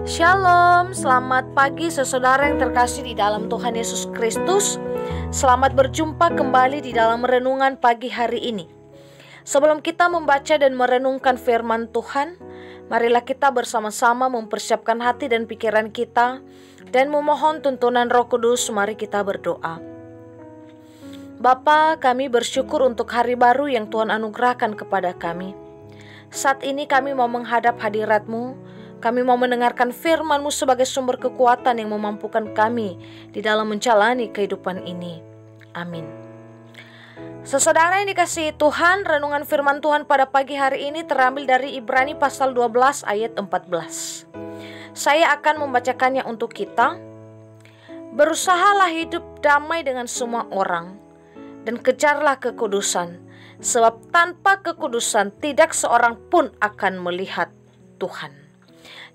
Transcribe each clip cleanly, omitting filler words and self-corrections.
Shalom, selamat pagi saudara yang terkasih di dalam Tuhan Yesus Kristus. Selamat berjumpa kembali di dalam renungan pagi hari ini. Sebelum kita membaca dan merenungkan firman Tuhan, marilah kita bersama-sama mempersiapkan hati dan pikiran kita dan memohon tuntunan Roh Kudus. Mari kita berdoa. Bapa, kami bersyukur untuk hari baru yang Tuhan anugerahkan kepada kami. Saat ini kami mau menghadap hadirat-Mu. Kami mau mendengarkan firman-Mu sebagai sumber kekuatan yang memampukan kami di dalam menjalani kehidupan ini. Amin. Saudara yang dikasihi Tuhan, renungan firman Tuhan pada pagi hari ini terambil dari Ibrani pasal 12 ayat 14. Saya akan membacakannya untuk kita. Berusahalah hidup damai dengan semua orang dan kejarlah kekudusan, sebab tanpa kekudusan tidak seorang pun akan melihat Tuhan.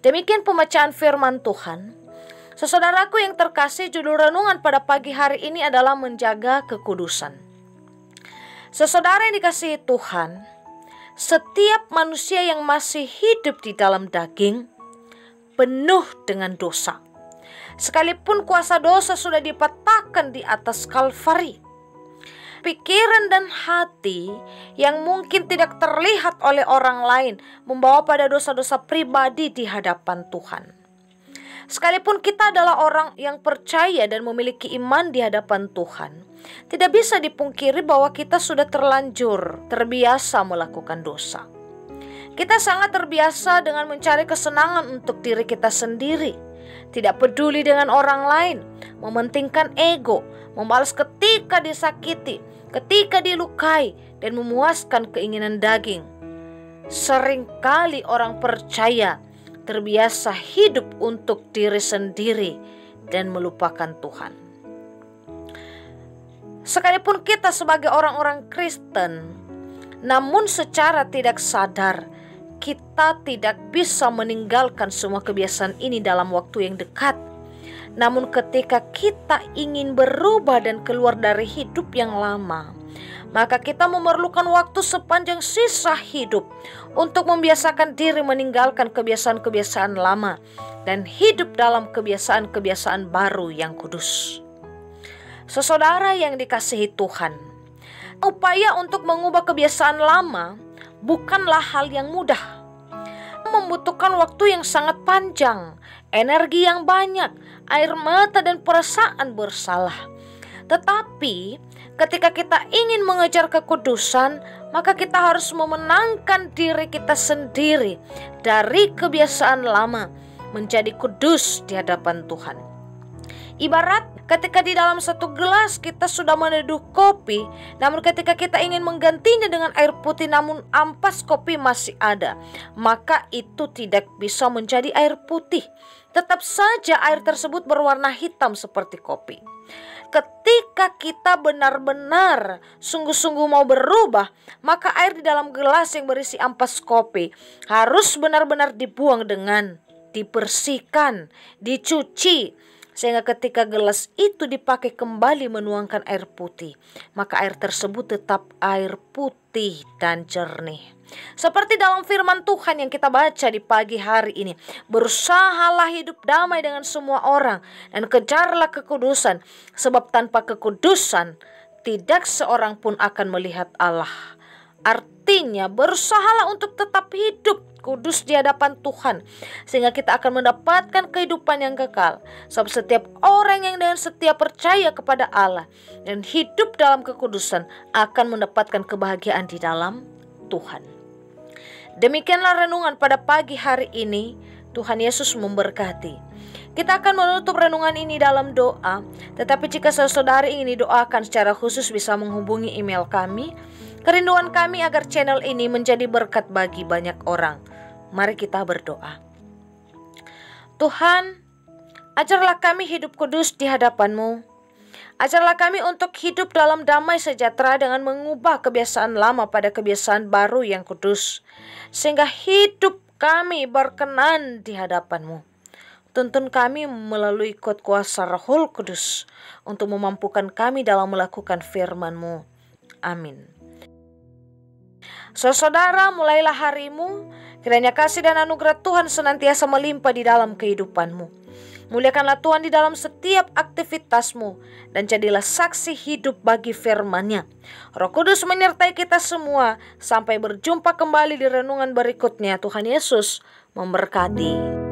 Demikian pembacaan firman Tuhan. Saudaraku yang terkasih, judul renungan pada pagi hari ini adalah menjaga kekudusan. Saudara yang dikasihi Tuhan, setiap manusia yang masih hidup di dalam daging penuh dengan dosa. Sekalipun kuasa dosa sudah dipatahkan di atas Kalvari, pikiran dan hati yang mungkin tidak terlihat oleh orang lain membawa pada dosa-dosa pribadi di hadapan Tuhan. Sekalipun kita adalah orang yang percaya dan memiliki iman di hadapan Tuhan, tidak bisa dipungkiri bahwa kita sudah terbiasa melakukan dosa. Kita sangat terbiasa dengan mencari kesenangan untuk diri kita sendiri, tidak peduli dengan orang lain, mementingkan ego, membalas ketika disakiti, ketika dilukai, dan memuaskan keinginan daging. Seringkali orang percaya terbiasa hidup untuk diri sendiri dan melupakan Tuhan. Sekalipun kita sebagai orang-orang Kristen, namun secara tidak sadar, kita tidak bisa meninggalkan semua kebiasaan ini dalam waktu yang dekat. Namun ketika kita ingin berubah dan keluar dari hidup yang lama, maka kita memerlukan waktu sepanjang sisa hidup untuk membiasakan diri meninggalkan kebiasaan-kebiasaan lama dan hidup dalam kebiasaan-kebiasaan baru yang kudus. Saudara yang dikasihi Tuhan, upaya untuk mengubah kebiasaan lama bukanlah hal yang mudah. Membutuhkan waktu yang sangat panjang, energi yang banyak, air mata dan perasaan bersalah. Tetapi ketika kita ingin mengejar kekudusan, maka kita harus memenangkan diri kita sendiri dari kebiasaan lama menjadi kudus di hadapan Tuhan. Ibarat ketika di dalam satu gelas kita sudah meneduh kopi, namun ketika kita ingin menggantinya dengan air putih namun ampas kopi masih ada, maka itu tidak bisa menjadi air putih. Tetap saja air tersebut berwarna hitam seperti kopi. Ketika kita benar-benar sungguh-sungguh mau berubah, maka air di dalam gelas yang berisi ampas kopi harus benar-benar dibuang dengan dibersihkan, dicuci, sehingga ketika gelas itu dipakai kembali menuangkan air putih, maka air tersebut tetap air putih dan jernih. Seperti dalam firman Tuhan yang kita baca di pagi hari ini, berusahalah hidup damai dengan semua orang dan kejarlah kekudusan, sebab tanpa kekudusan tidak seorang pun akan melihat Allah. Artinya berusahalah untuk tetap hidup kudus di hadapan Tuhan, sehingga kita akan mendapatkan kehidupan yang kekal. Sebab setiap orang yang dengan setia percaya kepada Allah dan hidup dalam kekudusan akan mendapatkan kebahagiaan di dalam Tuhan. Demikianlah renungan pada pagi hari ini. Tuhan Yesus memberkati. Kita akan menutup renungan ini dalam doa. Tetapi jika saudara ingin didoakan secara khusus, bisa menghubungi email kami. Kerinduan kami agar channel ini menjadi berkat bagi banyak orang. Mari kita berdoa. Tuhan, ajarlah kami hidup kudus di hadapan-Mu. Ajarlah kami untuk hidup dalam damai sejahtera dengan mengubah kebiasaan lama pada kebiasaan baru yang kudus, sehingga hidup kami berkenan di hadapan-Mu. Tuntun kami melalui kuasa Roh Kudus untuk memampukan kami dalam melakukan firman-Mu. Amin. Saudara, mulailah harimu Kiranya kasih dan anugerah Tuhan senantiasa melimpah di dalam kehidupanmu. Muliakanlah Tuhan di dalam setiap aktivitasmu dan jadilah saksi hidup bagi firman-Nya. Roh Kudus menyertai kita semua sampai berjumpa kembali di renungan berikutnya. Tuhan Yesus memberkati.